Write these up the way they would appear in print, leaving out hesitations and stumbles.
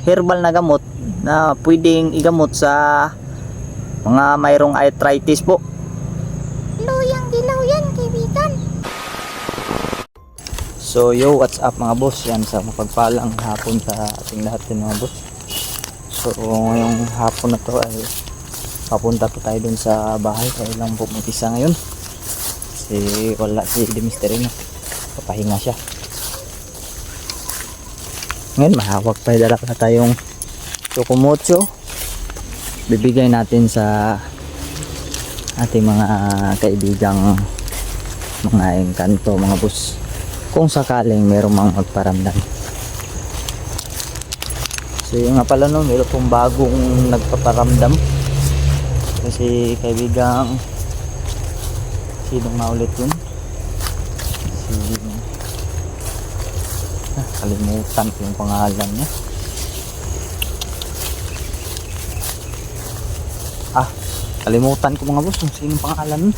herbal na gamot na pwedeng igamot sa mga mayroong arthritis po. Luyang dilaw yan, kaibigan. So yo, what's up mga boss? Yan, sa mapagpalang hapon sa ating lahat din mga boss. So ngayong hapon na to ay papunta po tayo dun sa bahay. Kaya lang po mag-isa ngayon. Wala si Demisterino. Papahinga siya. Ngayon mahawak pa, dala na tayong chocomocho. Bibigay natin sa ating mga kaibigang mga engkanto mga boss, kung sakaling mayroong mga magparamdam. So yung nga pala no, mayroon pong bagong nagpaparamdam. Kasi kaibigang sino nga ulit yun? Kalimutan ko yung pangalan niya. Kalimutan ko mga boss kung sino pangalan nun.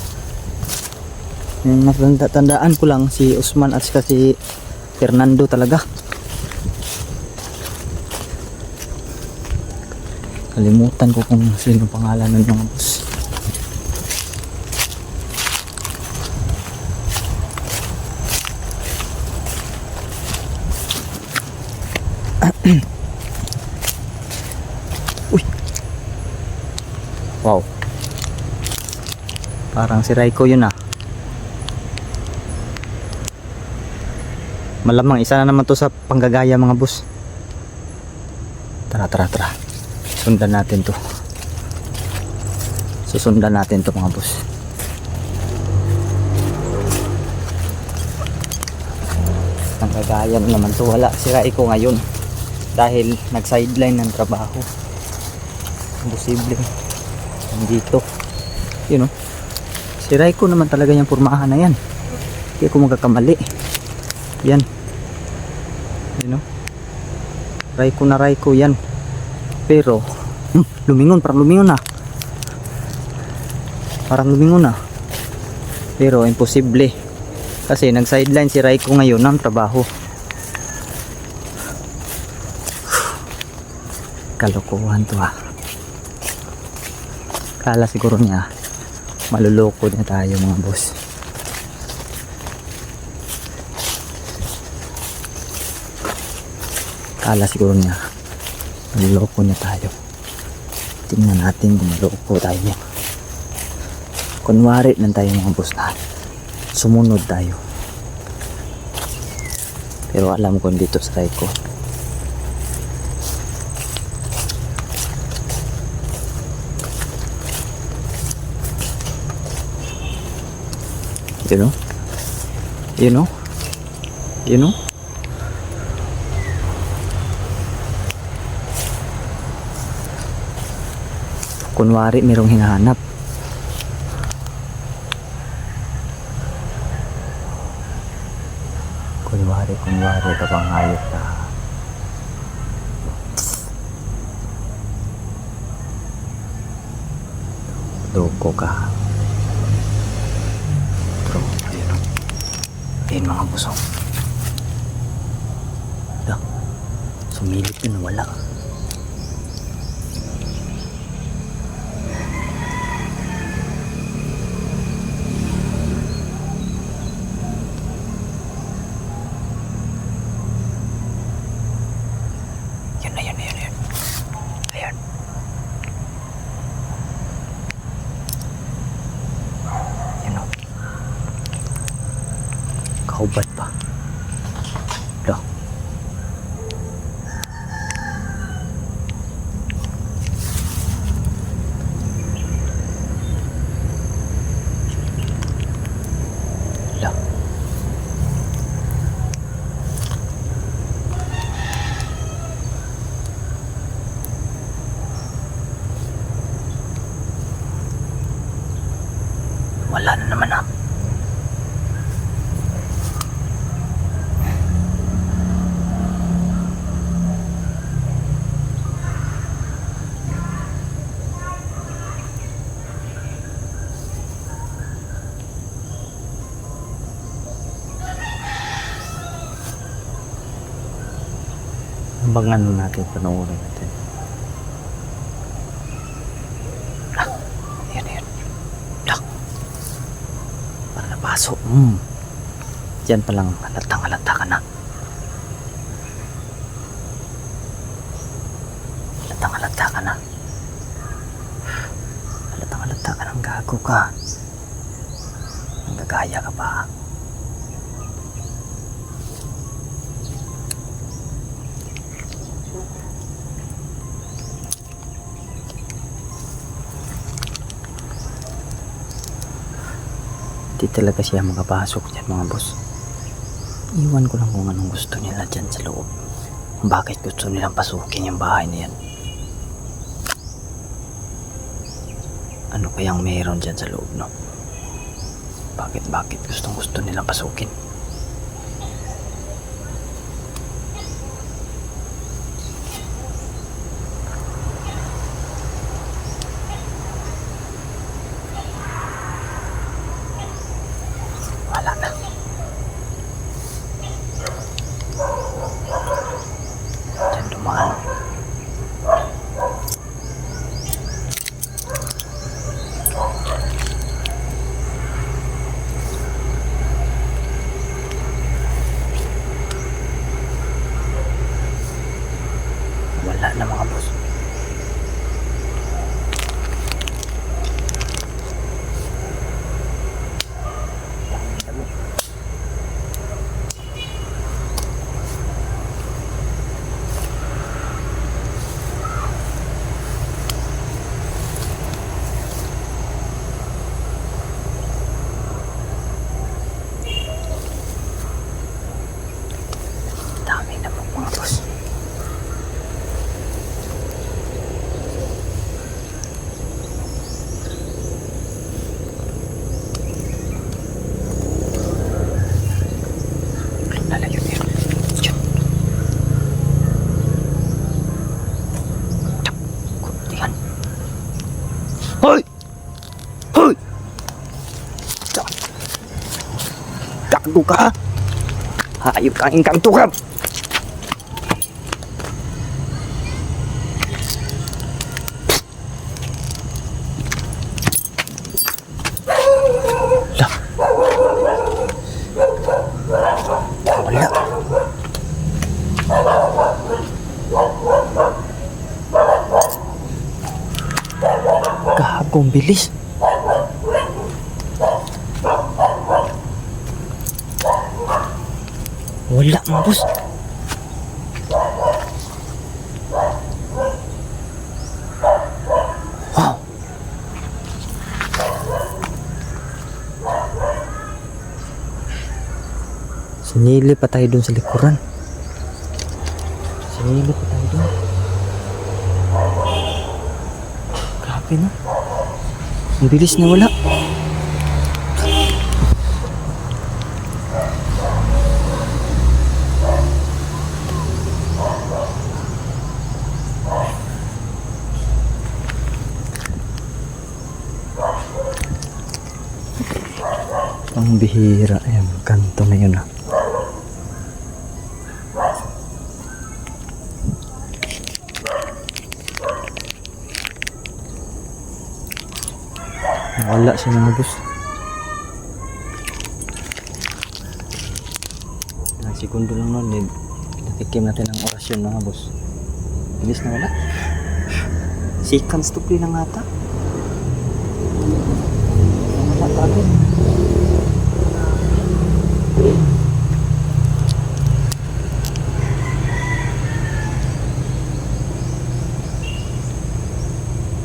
Yung natandaan ko lang si Usman at si Fernando talaga. Kalimutan ko kung sino pangalan nun mga boss. Uy. Wow. Parang si Raiko yun ah. Malamang isa na naman to sa panggagaya mga boss. Tara. Sundan natin to. Susundan natin to mga boss. Panggagaya na naman to. Wala si Raiko ngayon dahil nag-sideline ng trabaho. Imposible nandito. You know, si Raiko naman talaga yung pormahan na yan. Hindi ako magkakamali. Yan. You know, Raiko yan. Pero lumingon, parang lumingon na. Pero imposible kasi nag-sideline si Raiko ngayon ng trabaho. Kalokohan to ha. Kala siguro niya maluloko na tayo mga boss. Kala siguro niya maluloko na tayo. Tingnan natin kung maluloko tayo. Kunwari lang tayo mga boss na sumunod tayo. Pero alam ko dito sa Raiko. You know? Kunwari merong hinahanap. Kunwari kapang hayop na. Loko ka. Ayun mga busong. Sumilip yun, wala. Yan. Ayan. Yan o. Kaubat pa. Dah. Wala na naman bang ano natin, panoorin natin? Ah, yan. Ah, para napasok. Diyan palang halatang-halata ka na. Halatang-halata ka na. Halatang-halata ka ng gago ka. Nanggagaya ka pa. Di talaga siya makapasok dyan mga boss. Iwan ko lang kung anong gusto nila dyan sa loob. Bakit gusto nilang pasukin yung bahay na yan? Ano kayang meron dyan sa loob, no? Bakit gusto nilang pasukin? Wala na. Diyan dumaan. Wala na mga boss. Dami na po mga boss. Lalayo niya. Diyan. Kuntihan. Hoy! Hoy! Gago ka! Hayop kang ingkang tukap! Lah. Wala. Gagong bilis. Wala mga boss. Wow. Sinili pa tayo dun sa likuran. Sinili pa tayo dun. Grabe no. Ang bilis na wala. Ang bihira. Ayan, kanto na yun ah. Wala siya mga boss. Ilang segundo lang nun. Natikim natin ang orasyon mga boss. Bilis na wala. Seconds to play lang ata. Wala pa rin.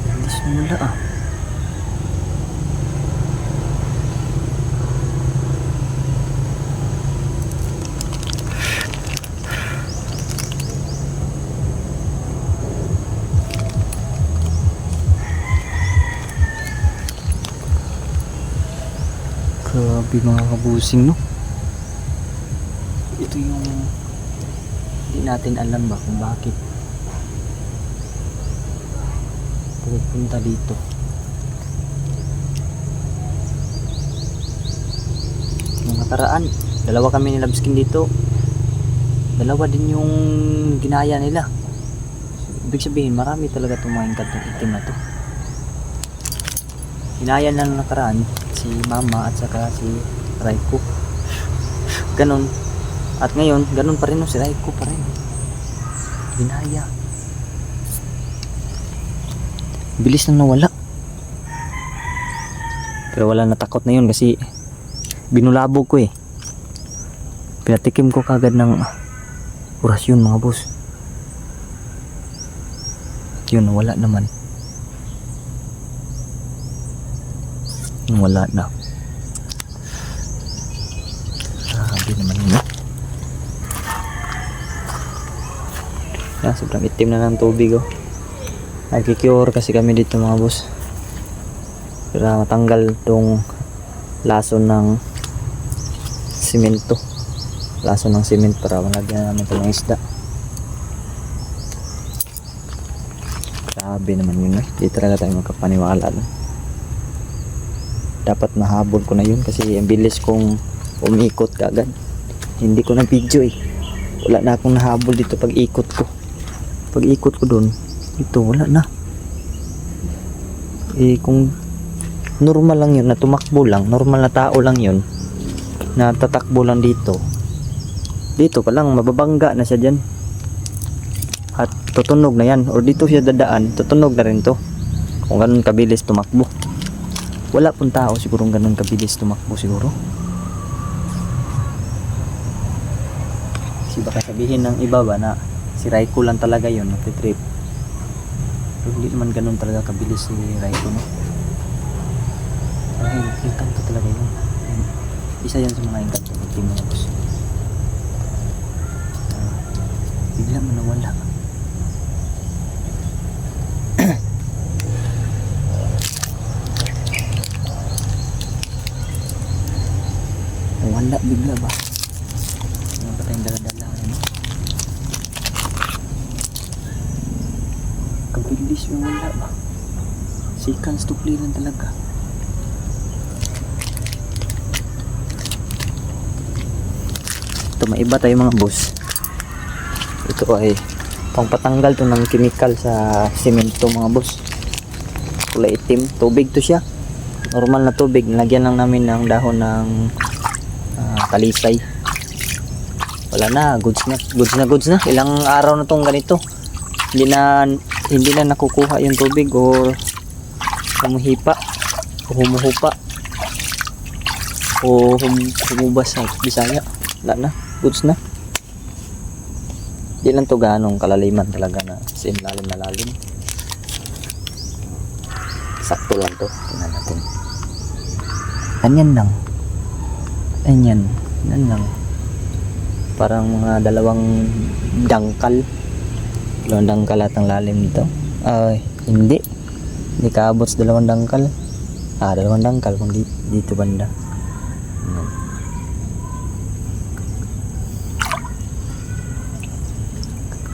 Bilis na wala ah. Grabe mga kabusing no. Ito yung hindi natin alam ba kung bakit pupunta dito. Yung nakaraan, dalawa kami ni Labskin dito. Dalawa din yung ginaya nila. Ibig sabihin, marami talaga itong mga engkantong itim na to. Ginaya na nakaraan si Mama at saka si Raiko. Ganon. At ngayon, ganon pa rin, no, si Raiko pa rin. Ginaya. Bilis nang nawala. Pero wala, natakot na yun kasi binulabog ko eh. Pinatikim ko kagad ng orasyon, mga boss. Yun, nawala naman. Wala na. Grabe naman yun. Sobrang itim na ng tubig, oh. Nagkikure kasi kami dito, mga boss, para matanggal tong lason ng simento. Lason ng simento para malagyan namin itong isda. Grabe naman yun, eh. Di talaga tayo magkapaniwala, no? Dapat mahabol ko na yun kasi ang bilis kong umikot kagad. Hindi ko na video eh. Wala na akong nahabol dito pag ikot ko. Pag ikot ko dun, ito wala na. Eh kung normal lang yun na tumakbo lang, normal na tao lang yun na tatakbo lang dito, dito pa lang mababangga na siya dyan at tutunog na yan, or dito siya dadaan, tutunog na rin to kung ganun kabilis tumakbo. Wala pong tao sigurong ganun kabilis tumakbo siguro. Kasi baka sabihin ng iba ba na si Raiko lang talaga yun nagtitrip. Pero hindi naman ganun talaga kabilis si Raiko, no? Ay, engkanto talaga yun. Isa yan sa mga engkanto ng team, mga boss. Bigla mo nawala. Nawala bigla ba? Ano ba tayong dala-dala? Ano? Kabilis yung wala ba? Seconds to play lang talaga. Ito, maiba tayo, mga boss. Ito ay pangpatanggal to ng chemical sa semento, mga boss. Kulay itim, tubig to siya. Normal na tubig, nilagyan lang namin ng dahon ng kalisay. Wala na, goods na. Ilang araw na tong ganito. Hindi na nakukuha yung tubig o humuhipa o humuhupa o humubas sa Bisaya. Wala na, goods na. Di lang to ganong kalaliman talaga na sin lalim na lalim. Sakto lang to. Tingnan natin. Ganyan lang. Ganyan lang. Parang mga dalawang dangkal. Dalawang dangkal at ang lalim nito. Ay, hindi kaabot sa dalawang dangkal. Dalawang dangkal kung dito banda.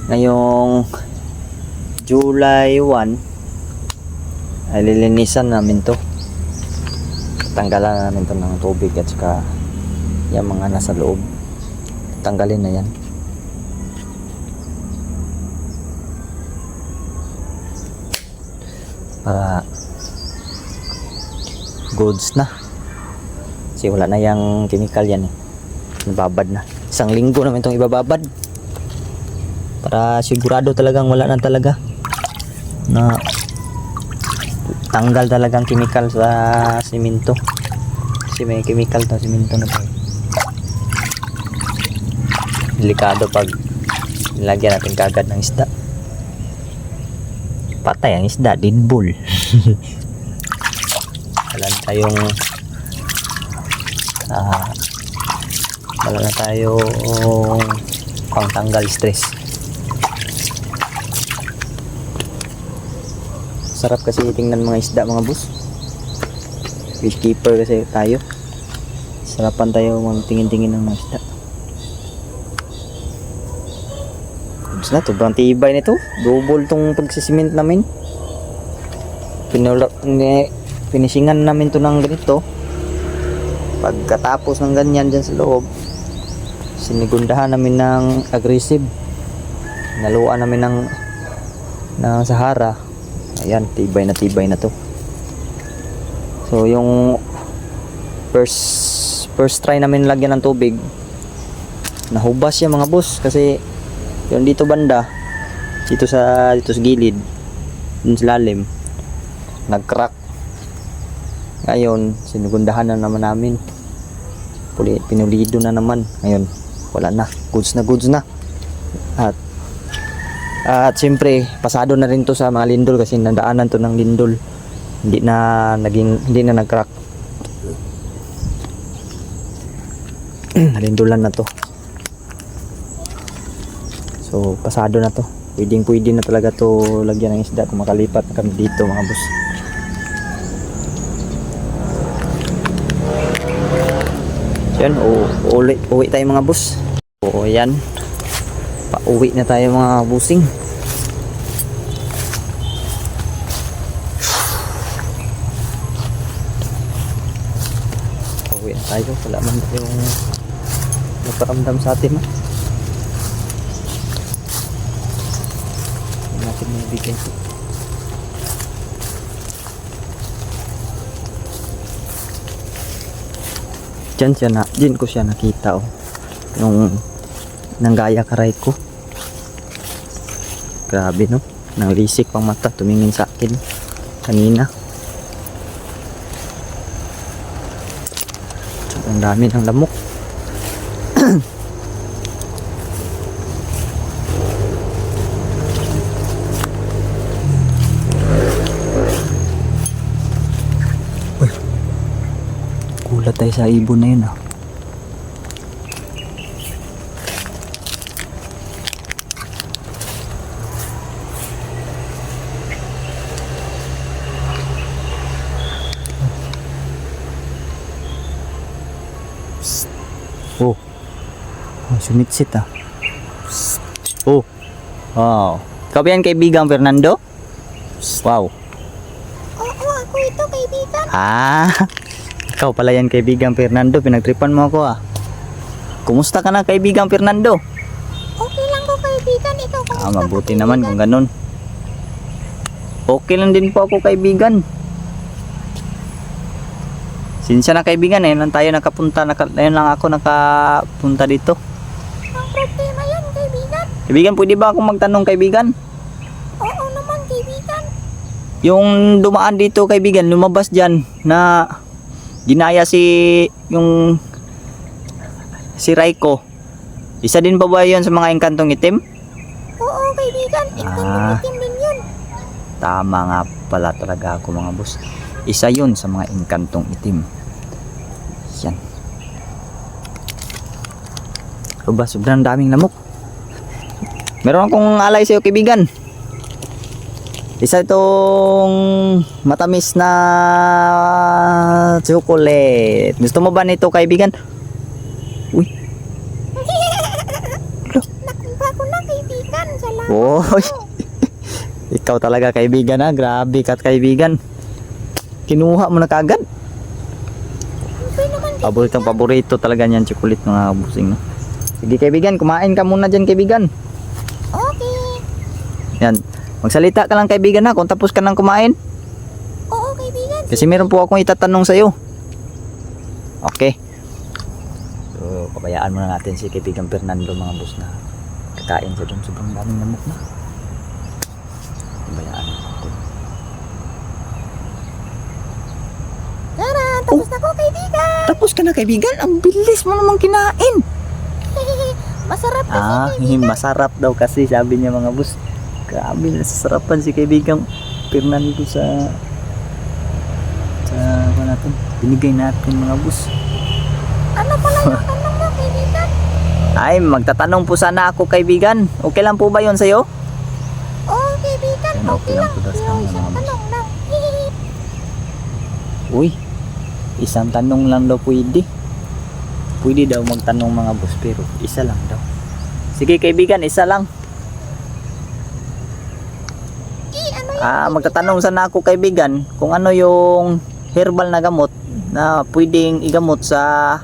Ngayong July 1 ay lilinisan namin to. Tanggalan namin to ng tubig at saka yung mga nasa loob. Tanggalin na yan. Para goods na. Kasi wala na yung chemical yan eh. Nababad na. 1 linggo naman itong ibababad. Para sigurado talagang wala na talaga. Na tanggal talagang chemical sa simento. Kasi may chemical to simento na to. Delikado pag nilagyan natin kagad ng isda. Patay ang isda, dead bull. Wala na tayong pangtanggal stress. Sarap kasi tingnan mga isda, mga boss. Fish keeper kasi tayo. Sarapan tayo magtingin-tingin ng mga isda. Goods na, sobrang tibay nito. Double tong pagsisiment namin. Finishingan namin to ng ganito. Pagkatapos ng ganyan dyan sa loob, sinigundahan namin ng aggressive. Naluan namin ng Sahara. Ayan, tibay na to. So yung first try namin lagyan ng tubig, nahubas siya mga boss, kasi yung dito banda, dito sa gilid, dun sa lalim, nag-crack. Ngayon sinigundahan na naman namin, pinulido na naman. Ngayon wala na, goods na. At siyempre pasado na rin to sa mga lindol, kasi nadaanan to ng lindol, hindi na nag-crack. Nalindulan na to, so pasado na to. Pwede na talaga to lagyan ng isda kung makalipat na kami dito mga boss. Yan, uwi tayo mga boss. O yan, pauwi na tayo mga busing. Pauwi na tayo, wala man tayong nagparamdam sa atin. Hindi natin may bigay ito. Diyan ko siya nakita, oh. Nung nanggaya karay ko. Grabe, no? Nanglisik pang mata, tumingin sa akin kanina. So, ang dami ng lamok. Gulat tayo sa ibon na yun, ah. Oh, sumitsit, ah. Oh, wow. Ikaw ba yan kaibigang Fernando? Wow. Oo, ako ito, kaibigan. Ah, ikaw pala yan kaibigang Fernando. Pinagtripan mo ako, ah. Kumusta ka na kaibigang Fernando? Okay lang ko, kaibigan. Ikaw, kumusta Mabuti ka, naman kaibigan? kung ganun. Okay lang din po ako kaibigan. Sinsya na kaibigan, eh lang tayo nakapunta, ngayon lang ako nakapunta dito. Ang problema yan, kaibigan. Kaibigan, pwede ba akong magtanong kaibigan? Oo naman, kaibigan. Yung dumaan dito kaibigan, lumabas dyan na ginaya si Raiko. Isa din ba ba yun sa mga engkantong itim? Oo, kaibigan. Ah. Itim din yun. Tama nga pala talaga ako mga boss. Isa yun sa mga engkantong itim. Yan. Aba, sobrang daming lamok. Meron akong alay sa'yo kaibigan. Isa itong matamis na chocolate. Gusto mo ba nito kaibigan? Uy. Nakuha ko na, kaibigan. Salamat. Oy. Ikaw talaga kaibigan, ha. Grabe ka kaibigan. Kinuha mo na kagad. Okay naman, kaibigan. Paborito talaga niyan chocolate mga busing, no? Sige kaibigan, kumain ka muna dyan kaibigan. Okay. Yan. Magsalita ka lang kaibigan, ha, kung tapos ka nang kumain. Oo, kaibigan. Kasi meron po akong itatanong sa'yo. Okay. So, pabayaan muna natin si kaibigan Fernando mga boss na kakain sa doon. Sobrang daming lamok na. Pabayaan natin. Tara, tapos na ko, kaibigan. Tapos ka na kaibigan? Ang bilis mo namang kinain. Masarap kasi, Masarap daw kasi sabi niya mga boss. Grabe na sasarapan si kaibigan Fernando sa ano natin, binigay natin mga boss. Ano pala yung tanong mo, kaibigan? Ay, magtatanong po sana ako kaibigan. Okay lang po ba yun sa'yo? Oo, kaibigan. Yan, okay lang po daw sa Yung akin, isang mga boss. tanong lang. Uy, isang tanong lang daw pwede. Pwede daw magtanong mga boss, pero isa lang daw. Sige kaibigan, isa lang. Ano yun? Magtatanong sana ako kaibigan kung ano yung herbal na gamot na pwedeng igamot sa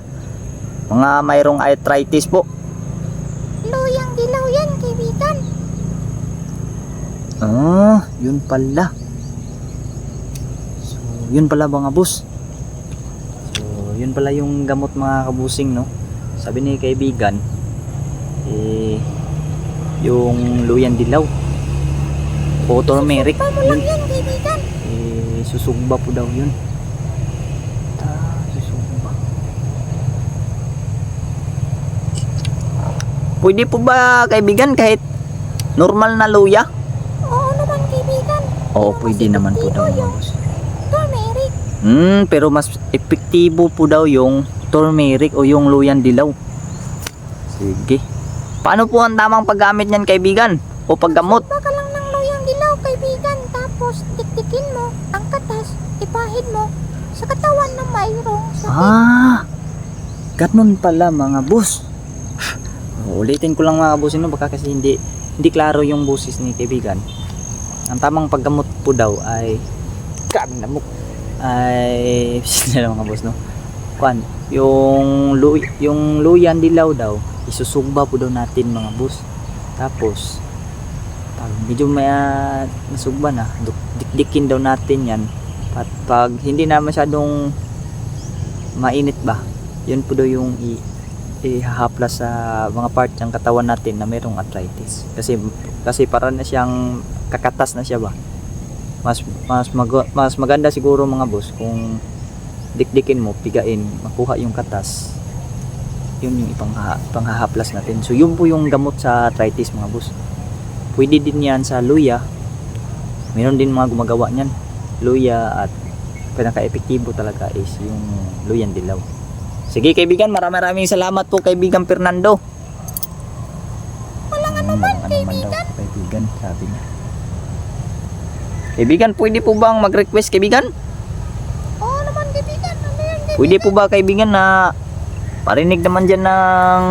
mga mayroong arthritis po. Ah, yun pala. So, yun pala mga boss. So, yun pala yung gamot mga kabusing, no? Sabi ni kaibigan, yung luyan dilaw o turmeric, Pa mo lang yan, kaibigan. susugba po daw yun. Susugba. Pwede po ba kaibigan kahit normal na luya? Oo naman, kaibigan. Oo, Pero pwede mas naman po daw epektibo mga yung boss. turmeric. Pero mas epektibo po daw yung turmeric o yung luyan dilaw. Sige. Paano po ang tamang paggamit niyan kaibigan? O paggamot? Baka lang ng luyang dilaw, kaibigan. Tapos, tiktikin mo ang katas, ipahid mo sa katawan ng mayroong sakit. Ganun pala mga boss. Ulitin ko lang mga boss, no? Baka kasi hindi klaro yung boses ni kaibigan. Ang tamang paggamot po daw ay kaming lamok ay sila mga boss, no? Kuan, yung luyan dilaw daw isusugba po daw natin mga boss. Tapos pag medyo may nasugba na, dikdikin daw natin yan. At pag hindi na masyadong mainit ba, yun po daw yung ihahaplas sa mga part ng katawan natin na mayroong arthritis. Kasi para na siyang kakatas na siya ba. Mas maganda siguro mga boss kung dikdikin mo, pigain, makuha yung katas. Yun yung ipanghahaplas natin. So yun po yung gamot sa arthritis mga boss. Pwede din yan sa luya. Meron din mga gumagawa niyan. Luya, at pinaka-epektibo talaga is yung luyan dilaw. Sige kaibigan, maraming salamat po kaibigan Fernando. Walang anuman, daw kaibigan, sabi niya. Kaibigan, pwede po bang mag-request kaibigan? Oo naman, kaibigan. Ano yan, kaibigan? Pwede po ba kaibigan na parinig naman dyan ng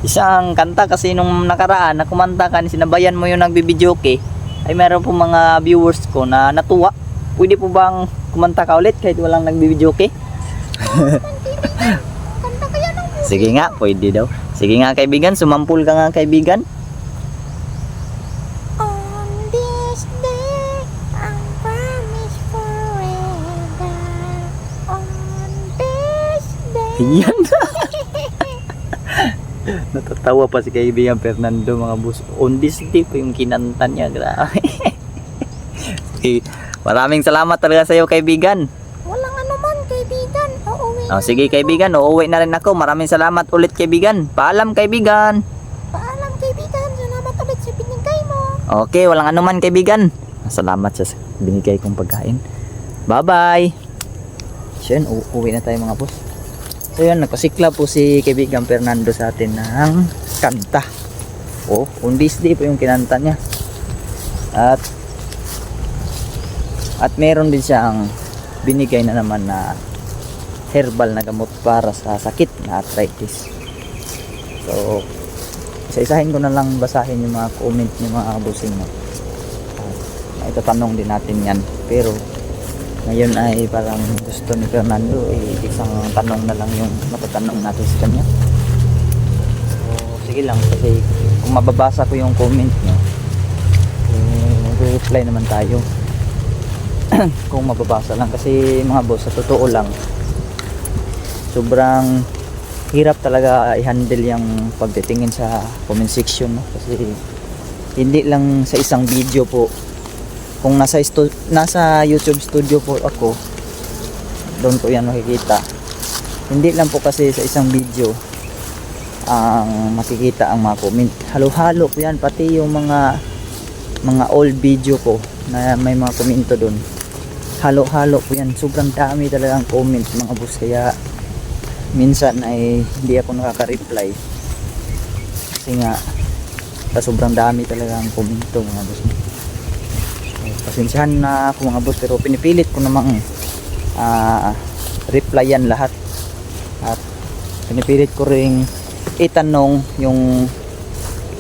isang kanta, kasi nung nakaraan na kumanta ka, sinabayan mo yung nagbibidyoke, ay meron po mga viewers ko na natuwa. Pwede po bang kumanta ka ulit kahit walang nagbibidyoke? Kanta kaya ng buhay. Sige nga, pwede daw. Sige nga kaibigan, sumampul ka nga kaibigan. On this day, I promise forever. On this day. Yan. Natatawa pa si kaibigan Fernando mga boss. On this day po yung kinanta niya. Grabe. Okay. Maraming salamat talaga sa iyo kaibigan. Walang anuman, kaibigan. Uuwi Oh, na. sige kaibigan, uuwi na rin ako. Maraming salamat ulit kaibigan. Paalam kaibigan. Paalam, kaibigan. Salamat ulit sa binigay mo. Okay, walang anuman kaibigan. Salamat sa binigay kong pagkain. Bye-bye. So yun, uuwi na tayo mga boss. So yun, nagpasikla po si kaibigan Fernando sa atin ng kanta. Oh, on this day po yung kinanta niya. At meron din siyang binigay na naman na herbal na gamot para sa sakit na arthritis. So, isa-isahin ko na lang basahin yung mga comment ng mga kabusing mo. Itatanong din natin yan. Pero, ngayon ay parang gusto ni Fernando, isang tanong na lang yung matatanong natin sa kanya. So, sige lang. Kasi kung mababasa ko yung comment nyo, mag-reply naman tayo. Kung mababasa lang. Kasi mga boss, sa totoo lang, sobrang hirap talaga i-handle yung pagtitingin sa comment section, no? Kasi hindi lang sa isang video po. Kung nasa YouTube studio po ako, doon ko yan makikita. Hindi lang po kasi sa isang video ang makikita ang mga comment. Halo-halo po yan, pati yung mga old video ko na may mga komento doon. Halo-halo po yan. Sobrang dami talagang comment mga boss, kaya minsan ay hindi ako nakaka-reply kasi nga sobrang dami talagang komento mga boss. Pasensyahan na ako mga boss, pero pinipilit ko namang replyan lahat, at pinipilit ko ring itanong yung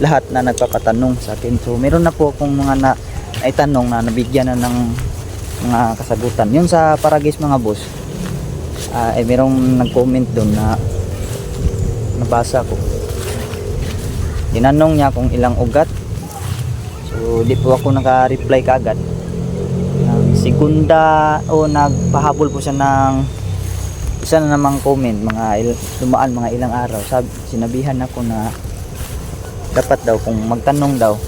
lahat na nagpapatanong sa akin. So meron na po akong mga naitanong na nabigyan na ng mga kasagutan. Yun sa Paragis mga boss, ay merong nag-comment doon na nabasa ko. Tinanong niya kung ilang ugat. So di po ako naka-reply kaagad. Segunda o nagpahabol po siya ng isa na namang comment, dumaan mga ilang araw. Sinabihan ako na dapat daw kung magtanong daw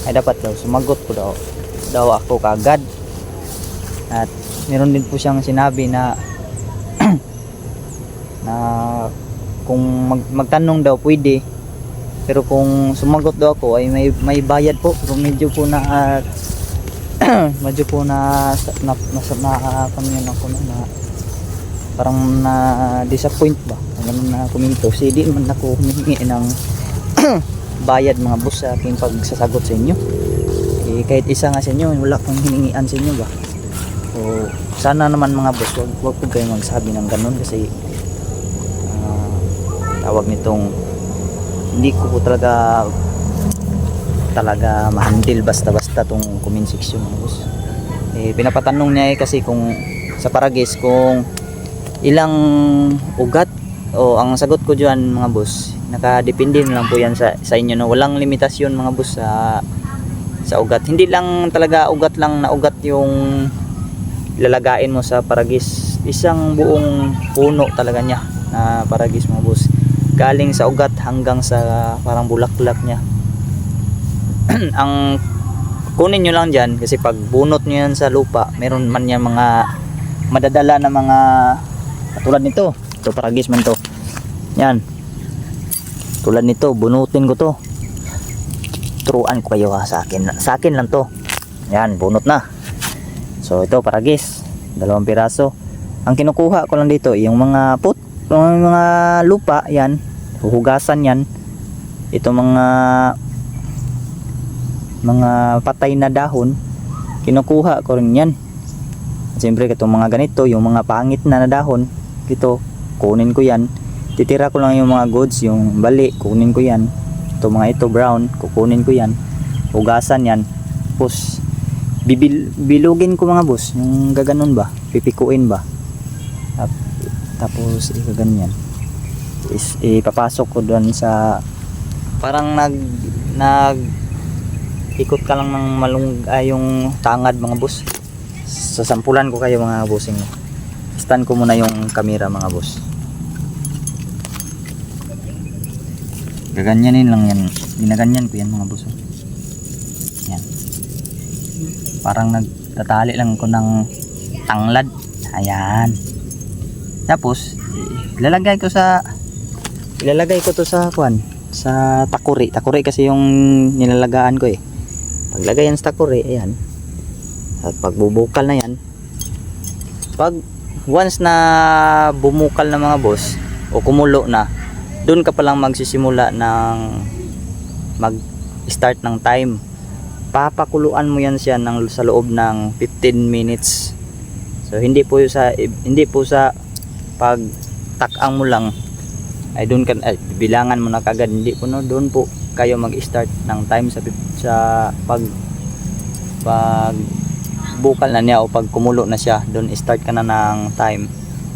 ay dapat daw sumagot ko daw ako kaagad. At meron din po siyang sinabi na na kung magtanong daw pwede, pero kung sumagot daw ako ay may bayad po. Pero medyo po na medyo po na kanyan ako na parang na disappoint ba ganun na komento kasi di man ako humingi ng bayad mga boss sa aking pagsasagot sa inyo. Kahit isa nga sa inyo wala akong hiningian sa inyo ba. So sana naman mga boss wag po kayo magsabi ng ganun kasi tawag nitong hindi ko po talaga ma-handle basta-basta tong comment section mga boss. Pinapatanong niya kasi kung sa Paragis kung ilang ugat, o ang sagot ko diyan mga boss, nakadepende na lang po yan sa inyo, no? Walang limitasyon mga boss sa ugat. Hindi lang talaga ugat lang na ugat yung lalagain mo sa Paragis. Isang buong puno talaga niya na Paragis mga boss, galing sa ugat hanggang sa parang bulaklak niya. Ang kunin nyo lang dyan kasi pag bunot nyo yan sa lupa, meron man yan mga madadala na mga katulad nito. Ito Paragis man to, yan tulad nito, bunutin ko to. Turuan ko kayo sa akin lang to. Yan, bunot na. So ito Paragis, 2 piraso. Ang kinukuha ko lang dito yung mga mga lupa, yan huhugasan yan. Ito mga patay na dahon, kinukuha ko rin yan. Siyempre itong mga ganito, yung mga pangit na dahon, ito kunin ko yan. Titira ko lang yung mga goods, yung bali kunin ko yan. Ito mga ito brown, kukunin ko yan, hugasan yan. Tapos bilugin ko mga boss, yung gaganon ba, pipikuin ba, tapos igaganyan, ipapasok ko doon sa parang nag ikot ka lang ng yung tangad mga boss. Sasampulan ko kayo mga bossing. Stand ko muna yung camera mga boss. Gaganyanin lang yan. Ginaganyan ko yan mga boss. Yan. Parang nagtatali lang ko ng tanglad. Ayan. Tapos ilalagay ko to sa sa takuri. Takuri kasi yung nilalagaan ko eh. Paglagay yan sa takuri, ayan. At pagbubukal na yan, pag once na bumukal na mga boss o kumulo na, doon ka palang magsisimula ng mag-start ng time. Papakuluan mo yan siya sa loob ng 15 minutes. So hindi po sa pag takang mo lang ay doon ka bilangan mo na kagad, hindi po, no? Doon po kayo mag-start ng time sa pag bukal na niya o pag kumulo na siya, doon start ka na ng time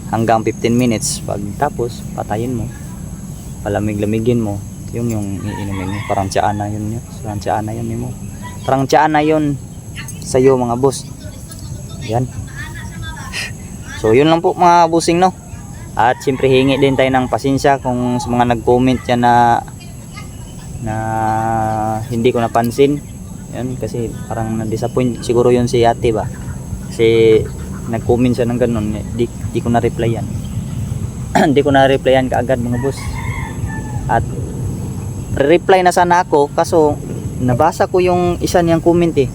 hanggang 15 minutes. Pag tapos patayin mo, palamig-lamigin mo, yung iinumin mo, parang tiyaan na yun, parang tiyaan na yun sa'yo mga boss. Yan. So yun lang po mga bossing, no? At siyempre hingi din tayo ng pasensya kung sa mga nag-comment yan na hindi ko napansin. Yan, kasi parang na-disappoint siguro yun si ate ba, kasi nag-comment siya ng ganun. Di ko na-replyan. Hindi ko na-replyan kaagad mga boss. At reply na sana ako, kaso nabasa ko yung isa niyang comment eh.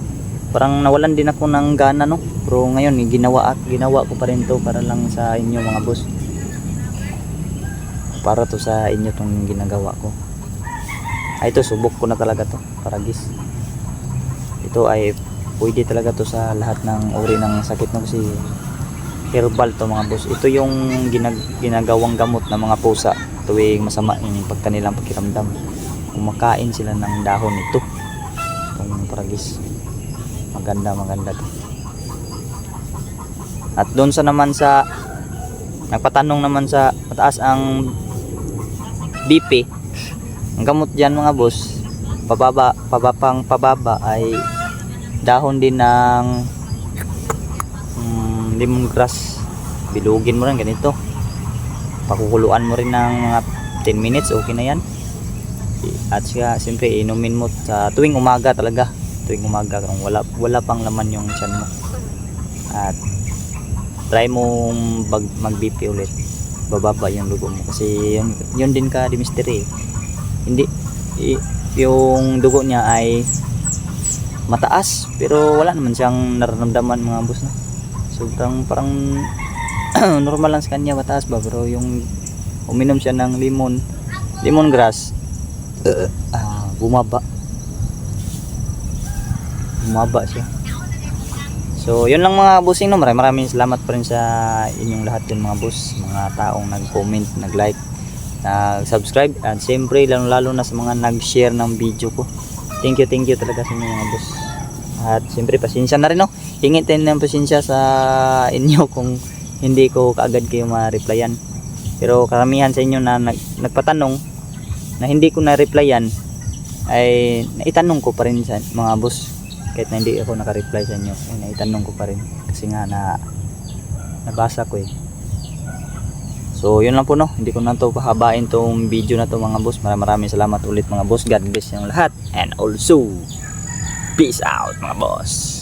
Parang nawalan din ako ng gana, no? Pero ngayon ginawa ko pa rin to para lang sa inyo mga boss. Para to sa inyo tong ginagawa ko. Ay ito, subok ko na talaga to, Paragis. Ito ay pwede talaga to sa lahat ng uri ng sakit, no? Kasi herbal to mga boss. Ito yung ginagawang gamot ng mga pusa tuwing masama yung pagkanilang pakiramdam. Kumakain sila ng dahon ito, itong Paragis. Maganda to. At doon sa naman sa nagpatanong naman sa mataas ang BP, ang gamot dyan mga boss, pababa ay dahon din ng lemongrass. Bilugin mo rin ganito, pakukuluan mo rin ng mga 10 minutes, okay na yan. At saka siyempre inumin mo sa tuwing umaga talaga, tuwing umaga kung wala pang laman yung tiyan mo. At try mo mag-BP ulit, bababa yung dugo mo kasi yun din ka di mystery. Hindi yung dugo niya ay mataas pero wala naman siyang nararamdaman mga boss, no? Sobrang parang normal lang sa kanya mataas ba, pero yung uminom siya ng lemongrass, bumaba siya. So yun lang mga bossing, no? Maraming salamat pa rin sa inyong lahat yun mga boss, mga taong nag-comment, nag-like, nag-subscribe, at siyempre lalo na sa mga nag-share ng video ko. Thank you talaga sa inyo mga boss. At siyempre pasensya na rin, no? Hingi tayo ng pasensya sa inyo kung hindi ko kaagad kayo ma-replyan. Pero karamihan sa inyo na nagpatanong na hindi ko na-replyan ay naitanong ko pa rin sa mga boss. Kahit na hindi ako naka-reply sa inyo, ay naitanong ko pa rin kasi nga nabasa ko eh. So yun lang po, no? Hindi ko na to pahabain tong video na to mga boss. Maraming salamat ulit mga boss. God bless yung lahat. And also peace out mga boss.